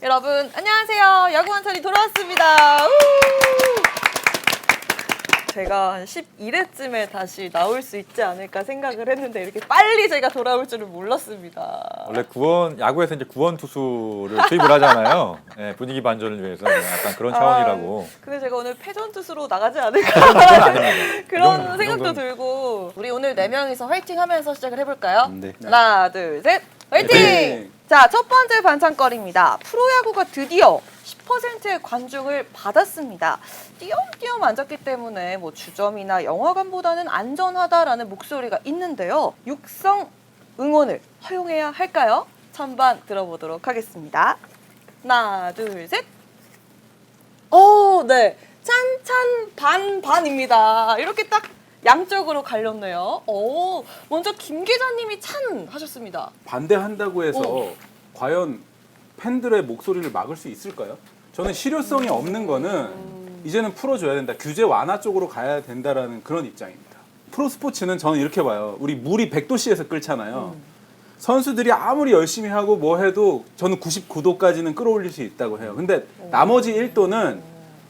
여러분 안녕하세요. 야구 한철이 돌아왔습니다. 제가 한 11회쯤에 다시 나올 수 있지 않을까 생각을 했는데 이렇게 빨리 제가 돌아올 줄은 몰랐습니다. 원래 야구에서 이제 구원 투수를 투입을 하잖아요. 네, 분위기 반전을 위해서 약간 그런 차원이라고. 근데 제가 오늘 패전 투수로 나가지 않을까 그런 생각도 들고 우리 오늘 4명이서 화이팅 하면서 시작을 해볼까요? 네. 하나 둘 셋 화이팅! 네. 자, 첫 번째 반찬거리입니다. 프로야구가 드디어 10%의 관중을 받았습니다. 띄엄띄엄 앉았기 때문에 뭐 주점이나 영화관보다는 안전하다라는 목소리가 있는데요. 육성 응원을 허용해야 할까요? 찬반 들어보도록 하겠습니다. 하나, 둘, 셋. 네. 찬찬 반입니다. 이렇게 딱 양쪽으로 갈렸네요. 먼저 김 기자님이 찬 하셨습니다. 반대한다고 해서 과연 팬들의 목소리를 막을 수 있을까요? 저는 실효성이 없는 거는 이제는 풀어줘야 된다. 규제 완화 쪽으로 가야 된다라는 그런 입장입니다. 프로스포츠는 저는 이렇게 봐요. 우리 물이 100도씨에서 끓잖아요. 선수들이 아무리 열심히 하고 뭐 해도 저는 99도까지는 끌어올릴 수 있다고 해요. 근데 나머지 1도는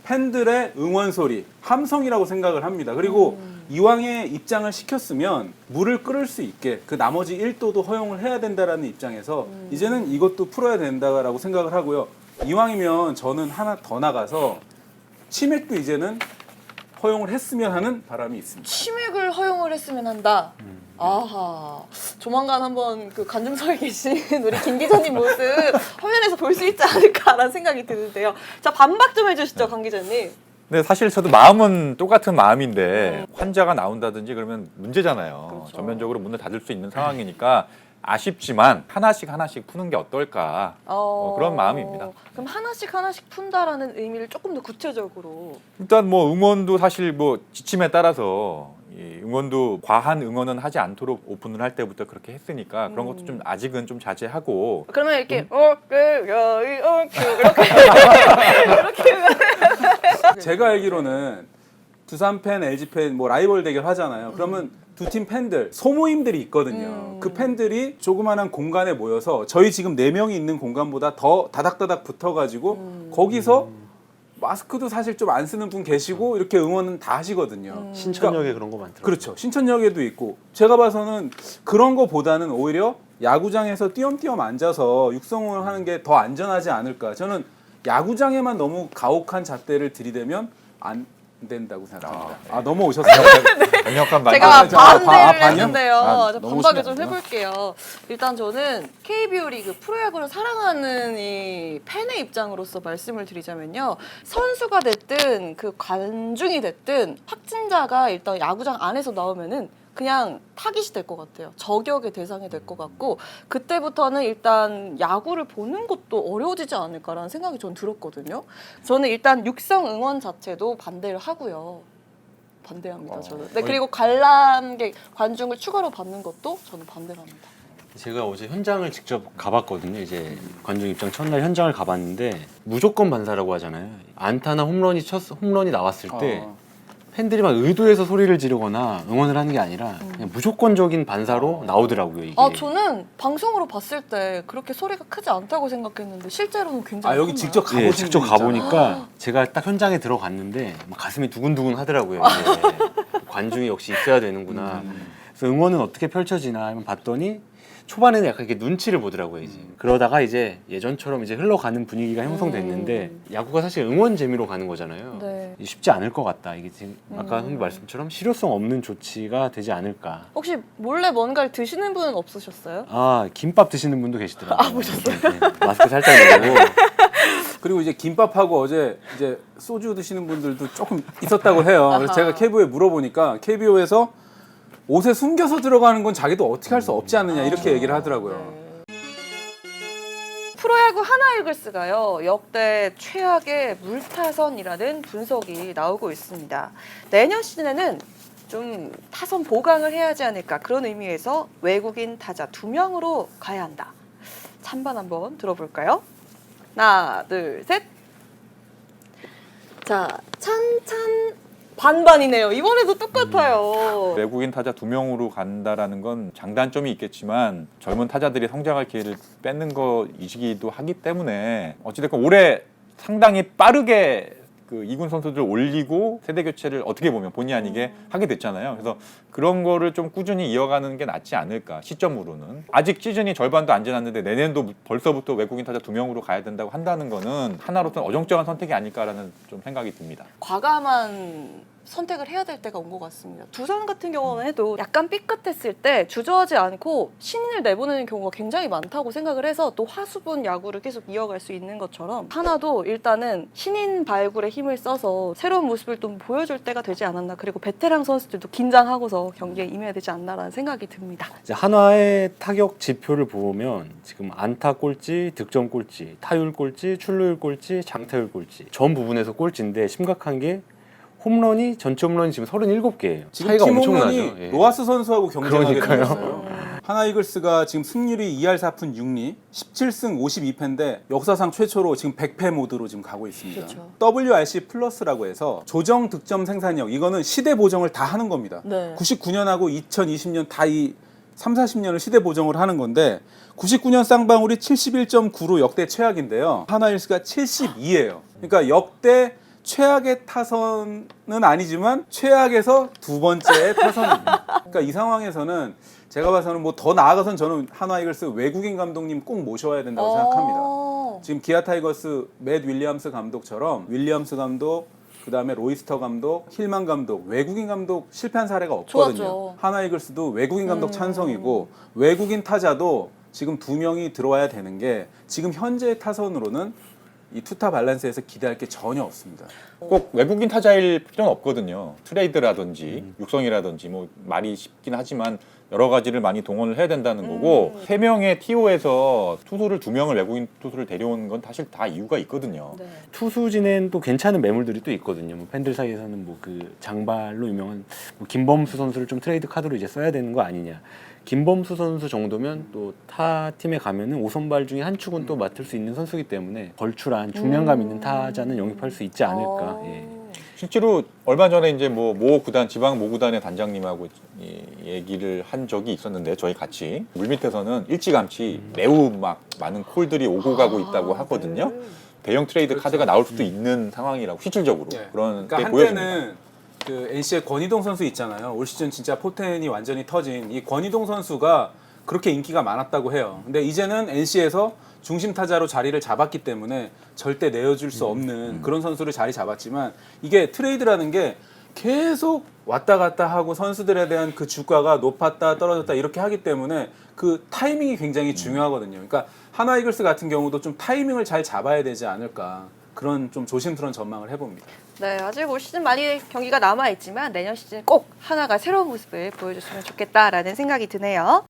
팬들의 응원 소리, 함성이라고 생각을 합니다. 그리고 이왕에 입장을 시켰으면 물을 끓을 수 있게 그 나머지 1도도 허용을 해야 된다라는 입장에서 이제는 이것도 풀어야 된다라고 생각을 하고요. 이왕이면 저는 하나 더 나가서 치맥도 이제는 허용을 했으면 하는 바람이 있습니다. 치맥을 허용을 했으면 한다. 아하, 조만간 한번 그 관중석에 계신 우리 김 기자님 모습 화면에서 볼 수 있지 않을까라는 생각이 드는데요. 자, 반박 좀 해주시죠, 강 기자님. 근데 사실 저도 마음은 똑같은 마음인데 환자가 나온다든지 그러면 문제잖아요. 그렇죠. 전면적으로 문을 닫을 수 있는 상황이니까 아쉽지만 하나씩 푸는 게 어떨까 그런 마음입니다. 그럼 하나씩 푼다라는 의미를 조금 더 구체적으로. 일단 뭐 응원도 사실 뭐 지침에 따라서 이 응원도 과한 응원은 하지 않도록 오픈을 할 때부터 그렇게 했으니까 그런 것도 좀 아직은 좀 자제하고. 그러면 이렇게 이렇게 제가 알기로는 두산 팬, LG 팬 뭐 라이벌 대결 하잖아요. 그러면 두 팀 팬들, 소모임들이 있거든요. 그 팬들이 조그마한 공간에 모여서 저희 지금 4명이 있는 공간보다 더 다닥다닥 붙어가지고 거기서 마스크도 사실 좀 안 쓰는 분 계시고 이렇게 응원은 다 하시거든요. 신천역에 그런 거 많더라고요. 그렇죠. 신천역에도 있고 제가 봐서는 그런 거보다는 오히려 야구장에서 띄엄띄엄 앉아서 육성을 하는 게 더 안전하지 않을까. 저는 야구장에만 너무 가혹한 잣대를 들이대면 안 된다고 생각합니다. 넘어오셨어요? 강력한 제가 반대를 반이요? 했는데요. 자, 너무 반박을 좀 심하구나. 해볼게요. 일단 저는 KBO 리그 프로야구를 사랑하는 이 팬의 입장으로서 말씀을 드리자면요. 선수가 됐든 그 관중이 됐든 확진자가 일단 야구장 안에서 나오면은 그냥 타깃이 될 것 같아요. 저격의 대상이 될 것 같고 그때부터는 일단 야구를 보는 것도 어려워지지 않을까라는 생각이 전 들었거든요. 저는 일단 육성 응원 자체도 반대를 하고요. 반대합니다. 저는. 네, 그리고 관람객 관중을 추가로 받는 것도 저는 반대를 합니다. 제가 어제 현장을 직접 가봤거든요. 이제 관중 입장 첫날 현장을 가봤는데 무조건 반사라고 하잖아요. 안타나 홈런이 나왔을 때 팬들이 막 의도해서 소리를 지르거나 응원을 하는 게 아니라 그냥 무조건적인 반사로 나오더라고요. 이게. 저는 방송으로 봤을 때 그렇게 소리가 크지 않다고 생각했는데 실제로는 굉장히 여기 컸나요? 직접 가보신 예, 직접 분 있잖아요. 가보니까 제가 딱 현장에 들어갔는데 막 가슴이 두근두근 하더라고요. 이게. 관중이 역시 있어야 되는구나. 그래서 응원은 어떻게 펼쳐지나 하면 봤더니 초반에는 약간 이렇게 눈치를 보더라고요. 이제. 그러다가 이제 예전처럼 이제 흘러가는 분위기가 형성됐는데 야구가 사실 응원 재미로 가는 거잖아요. 네. 쉽지 않을 것 같다. 이게 지금 아까 선배 말씀처럼 실효성 없는 조치가 되지 않을까. 혹시 몰래 뭔가를 드시는 분은 없으셨어요? 김밥 드시는 분도 계시더라고요. 보셨어요? 네, 마스크 살짝 내고. 그리고 이제 김밥하고 어제 이제 소주 드시는 분들도 조금 있었다고 해요. 그래서 제가 KBO에 물어보니까 KBO에서 옷에 숨겨서 들어가는 건 자기도 어떻게 할 수 없지 않느냐 이렇게 얘기를 하더라고요. 프로야구 하나이글스가요 역대 최악의 물타선이라는 분석이 나오고 있습니다. 내년 시즌에는 좀 타선 보강을 해야 하지 않을까 그런 의미에서 외국인 타자 2명으로 가야 한다. 찬반 한번 들어볼까요? 하나, 둘, 셋. 자, 찬찬 반반이네요. 이번에도 똑같아요. 외국인 타자 2명으로 간다라는 건 장단점이 있겠지만 젊은 타자들이 성장할 기회를 뺏는 것이기도 하기 때문에 어찌됐건 올해 상당히 빠르게 그 2군 선수들 올리고 세대 교체를 어떻게 보면 본의 아니게 하게 됐잖아요. 그래서 그런 거를 좀 꾸준히 이어가는 게 낫지 않을까 시점으로는. 아직 시즌이 절반도 안 지났는데 내년도 벌써부터 외국인 타자 2명으로 가야 된다고 한다는 거는 하나로서는 어정쩡한 선택이 아닐까라는 좀 생각이 듭니다. 과감한 선택을 해야 될 때가 온 것 같습니다. 두산 같은 경우는 해도 약간 삐끗했을 때 주저하지 않고 신인을 내보내는 경우가 굉장히 많다고 생각을 해서 또 화수분 야구를 계속 이어갈 수 있는 것처럼 하나도 일단은 신인 발굴에 힘을 써서 새로운 모습을 좀 보여줄 때가 되지 않았나. 그리고 베테랑 선수들도 긴장하고서 경기에 임해야 되지 않나라는 생각이 듭니다. 이제 한화의 타격 지표를 보면 지금 안타 꼴찌, 득점 꼴찌, 타율 꼴찌, 출루율 꼴찌, 장타율 꼴찌 전 부분에서 꼴찌인데 심각한 게 홈런이 전체 홈런이 지금 37개예요. 지금 차이가 팀 엄청나죠. 홈런이 예. 로하스 선수하고 경쟁하게 그러니까요. 됐어요. 하나 이글스가 지금 승률이 2할 4푼 6리, 17승 52패인데 역사상 최초로 지금 100패 모드로 지금 가고 있습니다. 그렇죠. WRC 플러스라고 해서 조정 득점 생산력 이거는 시대 보정을 다 하는 겁니다. 네. 99년하고 2020년 다 이 3, 40년을 시대 보정을 하는 건데 99년 쌍방울이 71.9로 역대 최악인데요. 하나 이글스가 72예요. 그러니까 역대 최악의 타선은 아니지만 최악에서 두 번째 타선입니다. 그러니까 이 상황에서는 제가 봐서는 뭐 더 나아가선 저는 한화 이글스 외국인 감독님 꼭 모셔야 된다고 생각합니다. 지금 기아 타이거스 맷 윌리엄스 감독처럼 윌리엄스 감독, 그다음에 로이스터 감독, 힐만 감독, 외국인 감독 실패한 사례가 없거든요. 좋았죠. 한화 이글스도 외국인 감독 찬성이고 외국인 타자도 지금 2명이 들어와야 되는 게 지금 현재 타선으로는 이 투타 밸런스에서 기대할 게 전혀 없습니다. 꼭 외국인 타자일 필요는 없거든요. 트레이드라든지 육성이라든지 뭐 말이 쉽긴 하지만 여러 가지를 많이 동원을 해야 된다는 거고 3명의 TO에서 투수를 2명을 외국인 투수를 데려오는 건 사실 다 이유가 있거든요. 네. 투수진엔 또 괜찮은 매물들이 또 있거든요. 뭐 팬들 사이에서는 뭐 그 장발로 유명한 뭐 김범수 선수를 좀 트레이드 카드로 이제 써야 되는 거 아니냐. 김범수 선수 정도면 또 타 팀에 가면은 5선발 중에 한 축은 또 맡을 수 있는 선수이기 때문에 걸출한 중량감 있는 타자는 영입할 수 있지 않을까. 예. 실제로 얼마 전에 이제 뭐 모 구단 지방 모 구단의 단장님하고 얘기를 한 적이 있었는데 저희 같이 물밑에서는 일찌감치 매우 막 많은 콜들이 오고 가고 있다고 하거든요. 대형 트레이드 그렇죠. 카드가 나올 수도 있는 상황이라고 실질적으로 예. 그런 그러니까 게 보여집니다. 한때는 그 NC의 권희동 선수 있잖아요. 올 시즌 진짜 포텐이 완전히 터진 이 권희동 선수가 그렇게 인기가 많았다고 해요. 근데 이제는 NC에서 중심 타자로 자리를 잡았기 때문에 절대 내어줄 수 없는 그런 선수를 자리 잡았지만 이게 트레이드라는 게 계속 왔다 갔다 하고 선수들에 대한 그 주가가 높았다 떨어졌다 이렇게 하기 때문에 그 타이밍이 굉장히 중요하거든요. 그러니까 하나 이글스 같은 경우도 좀 타이밍을 잘 잡아야 되지 않을까 그런 좀 조심스러운 전망을 해봅니다. 네, 아직 올 시즌 많이 경기가 남아있지만 내년 시즌 꼭 하나가 새로운 모습을 보여줬으면 좋겠다라는 생각이 드네요.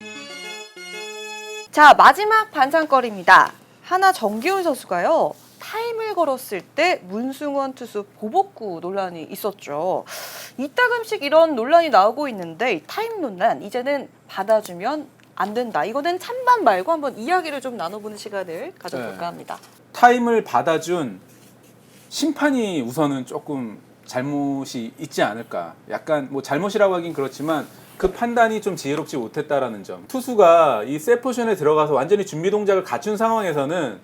자, 마지막 반찬거리입니다. 하나 정기훈 선수가요. 타임을 걸었을 때 문승원 투수 보복구 논란이 있었죠. 이따금씩 이런 논란이 나오고 있는데 이 타임 논란 이제는 받아주면 안 된다. 이거는 찬반 말고 한번 이야기를 좀 나눠보는 시간을 가져볼까 합니다. 타임을 받아준 심판이 우선은 조금 잘못이 있지 않을까. 약간 뭐 잘못이라고 하긴 그렇지만 그 판단이 좀 지혜롭지 못했다라는 점. 투수가 이 셋포션에 들어가서 완전히 준비 동작을 갖춘 상황에서는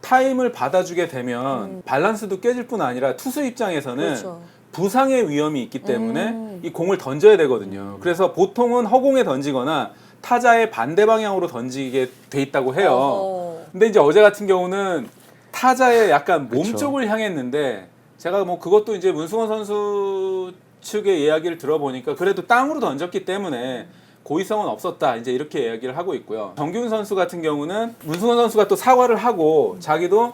타임을 받아주게 되면 밸런스도 깨질 뿐 아니라 투수 입장에서는 그렇죠. 부상의 위험이 있기 때문에 이 공을 던져야 되거든요. 그래서 보통은 허공에 던지거나 타자의 반대 방향으로 던지게 돼 있다고 해요. 어허. 근데 이제 어제 같은 경우는 타자의 약간 몸 그쵸. 쪽을 향했는데 제가 뭐 그것도 이제 문승원 선수 측의 이야기를 들어보니까 그래도 땅으로 던졌기 때문에 고의성은 없었다 이제 이렇게 이야기를 하고 있고요. 정기훈 선수 같은 경우는 문승원 선수가 또 사과를 하고 자기도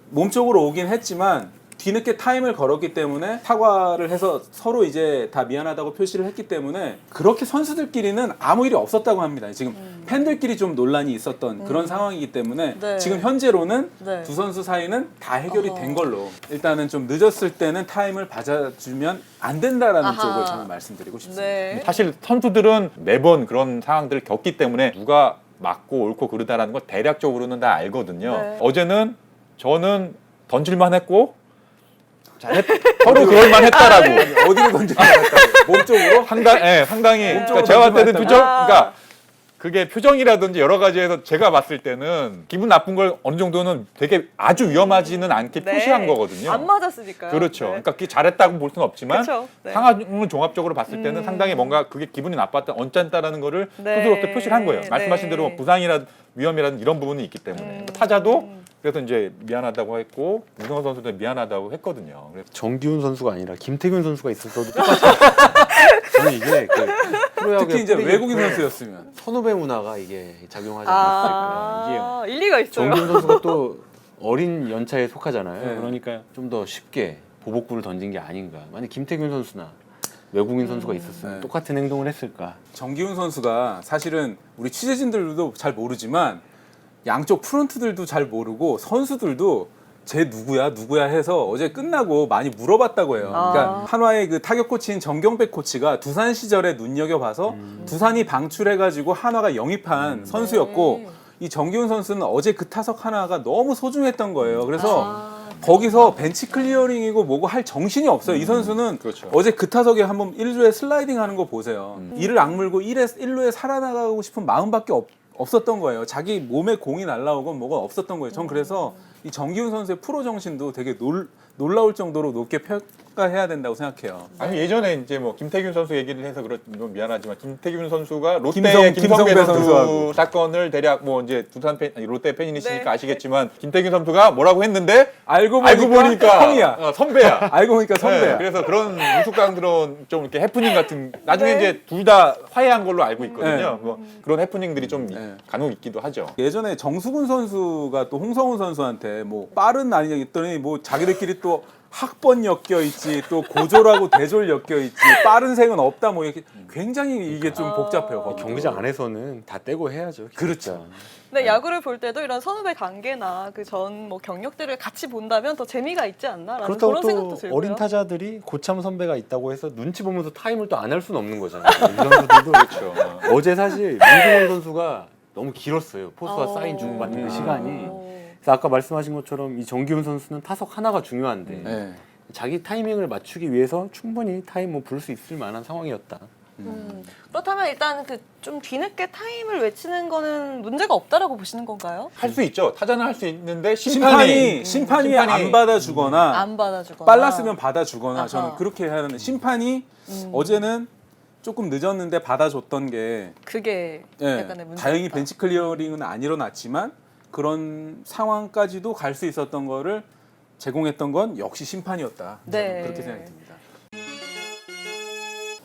몸쪽으로 오긴 했지만 뒤늦게 타임을 걸었기 때문에 사과를 해서 서로 이제 다 미안하다고 표시를 했기 때문에 그렇게 선수들끼리는 아무 일이 없었다고 합니다. 지금 팬들끼리 좀 논란이 있었던 그런 상황이기 때문에 네. 지금 현재로는 네. 두 선수 사이는 다 해결이 어허. 된 걸로 일단은 좀 늦었을 때는 타임을 받아주면 안 된다라는 아하. 쪽을 저는 말씀드리고 싶습니다. 네. 사실 선수들은 매번 그런 상황들을 겪기 때문에 누가 맞고 옳고 그르다라는 걸 대략적으로는 다 알거든요. 네. 어제는 저는 던질만 했고 서로 그럴만 했다라고. 어디로 던지는 것 같다고? 몸쪽으로? 상당히. 몸쪽으로 그러니까 제가 봤을 때는 던지면 표정, 했다. 그러니까 그게 표정이라든지 여러 가지에서 제가 봤을 때는 기분 나쁜 걸 어느 정도는 되게 아주 위험하지는 않게 네. 표시한 거거든요. 안 맞았으니까요. 그렇죠. 네. 그러니까 그게 잘했다고 볼 수는 없지만 그쵸. 네. 상황을 종합적으로 봤을 때는 상당히 뭔가 그게 기분이 나빴다, 언짢다라는 거를 네. 스스로 그렇게 표시를 한 거예요. 말씀하신 네. 대로 부상이라 위험이라든 이런 부분이 있기 때문에 타자도 그래서 이제 미안하다고 했고 문성호 선수도 미안하다고 했거든요. 그래서 정기훈 선수가 아니라 김태균 선수가 있었어도 똑같아요. 저는 이게 그 프로야구의 특히 이제 뿌리 외국인 깊은 선수였으면. 선후배 문화가 이게 작용하지 않았을까. 이게 일리가 있어요. 정기훈 선수가 또 어린 연차에 속하잖아요. 네. 그러니까 좀 더 쉽게 보복구를 던진 게 아닌가. 만약 김태균 선수나 외국인 선수가 있었으면 네. 똑같은 행동을 했을까. 정기훈 선수가 사실은 우리 취재진들도 잘 모르지만 양쪽 프런트들도 잘 모르고 선수들도 쟤 누구야 해서 어제 끝나고 많이 물어봤다고 해요. 그러니까 한화의 그 타격 코치인 정경백 코치가 두산 시절에 눈여겨봐서 두산이 방출해가지고 한화가 영입한 선수였고 이 정기훈 선수는 어제 그 타석 하나가 너무 소중했던 거예요. 그래서 거기서 벤치 클리어링이고 뭐고 할 정신이 없어요. 이 선수는 그렇죠. 어제 그 타석에 한번 1루에 슬라이딩 하는 거 보세요. 이를 악물고 1루에 살아나가고 싶은 마음밖에 없었던 거예요. 자기 몸에 공이 날라오고 뭐가 없었던 거예요. 전 그래서 이 정기훈 선수의 프로 정신도 되게 놀라울 정도로 높게 평가해야 된다고 생각해요. 아니 예전에 이제 뭐 김태균 선수 얘기를 해서 좀 미안하지만 김태균 선수가 롯데의 김성배 김성배 선수 선수하고. 사건을 대략 뭐 이제 두산 팬 아니, 롯데 팬이시니까 네. 아시겠지만 김태균 선수가 뭐라고 했는데 알고 알고 보니까 형이야. 선배야. 알고 보니까 선배야. 네, 그래서 그런 우스꽝스러운 좀 이렇게 해프닝 같은 나중에 네. 이제 둘 다 화해한 걸로 알고 있거든요. 네. 뭐 그런 해프닝들이 좀 네. 간혹 있기도 하죠. 예전에 정수근 선수가 또 홍성훈 선수한테 뭐 빠른 아니냐 했더니 뭐 자기들끼리 또 학번 엮여 있지 또 고졸하고 대졸 엮여 있지 빠른 생은 없다 뭐 이렇게 굉장히 이게 좀 복잡해요. 거기도. 경기장 안에서는 다 떼고 해야죠. 그렇죠. 근데 야구를 볼 때도 이런 선후배 관계나 그 전 뭐 경력들을 같이 본다면 더 재미가 있지 않나라는 그렇다고 그런 생각도 또 들고요. 어린 타자들이 고참 선배가 있다고 해서 눈치 보면서 타임을 또 안 할 수는 없는 거잖아요. 이 선수들도 그렇죠. 어제 사실 문승원 선수가 너무 길었어요. 포수와 어. 사인 주고받는 그 시간이. 어. 그래서 아까 말씀하신 것처럼 이 정기훈 선수는 타석 하나가 중요한데 네. 자기 타이밍을 맞추기 위해서 충분히 타임 뭐 부를 수 있을 만한 상황이었다. 그렇다면 일단 그 좀 뒤늦게 타임을 외치는 거는 문제가 없다라고 보시는 건가요? 할 수 있죠. 타자는 할 수 있는데 심판이 안 받아주거나 안 받아주거나 빨랐으면 받아주거나 아하. 저는 그렇게 해야 하는데 심판이 어제는 조금 늦었는데 받아줬던 게 그게 예, 약간의 문제. 다행히 벤치 클리어링은 안 일어났지만 그런 상황까지도 갈 수 있었던 거를 제공했던 건 역시 심판이었다. 저는 네. 그렇게 생각이 듭니다.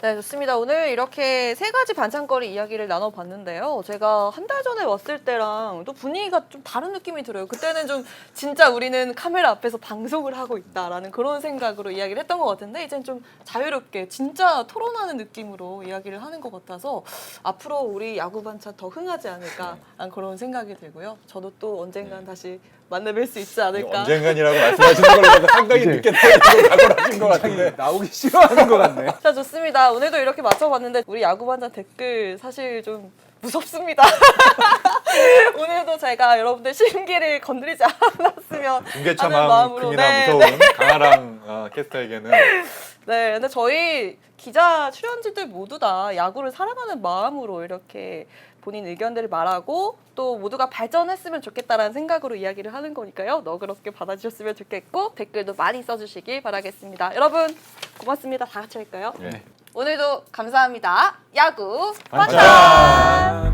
네, 좋습니다. 오늘 이렇게 세 가지 반찬거리 이야기를 나눠봤는데요. 제가 한 달 전에 왔을 때랑 또 분위기가 좀 다른 느낌이 들어요. 그때는 좀 진짜 우리는 카메라 앞에서 방송을 하고 있다라는 그런 생각으로 이야기를 했던 것 같은데 이제는 좀 자유롭게 진짜 토론하는 느낌으로 이야기를 하는 것 같아서 앞으로 우리 야구 반찬 더 흥하지 않을까 라는 그런 생각이 들고요. 저도 또 언젠간 다시 만나뵐 수 있지 않을까. 언젠간이라고 말씀하시는 걸로 상당히 늦게 각오하신 것 같은데. 나오기 싫어하는 것 같네. 자, 좋습니다. 오늘도 이렇게 맞춰봤는데 우리 야구반장 댓글 사실 좀 무섭습니다. 오늘도 제가 여러분들 심기를 건드리지 않았으면 중계차 하는 마음으로. 마음큼이나 네, 무서운 강아랑 캐스터에게는 네, 근데 저희 기자 출연진들 모두 다 야구를 사랑하는 마음으로 이렇게 본인 의견들을 말하고 또 모두가 발전했으면 좋겠다라는 생각으로 이야기를 하는 거니까요. 너그럽게 받아주셨으면 좋겠고 댓글도 많이 써주시길 바라겠습니다. 여러분 고맙습니다. 다 같이 할까요? 네. 오늘도 감사합니다. 야구 반찬! 반찬!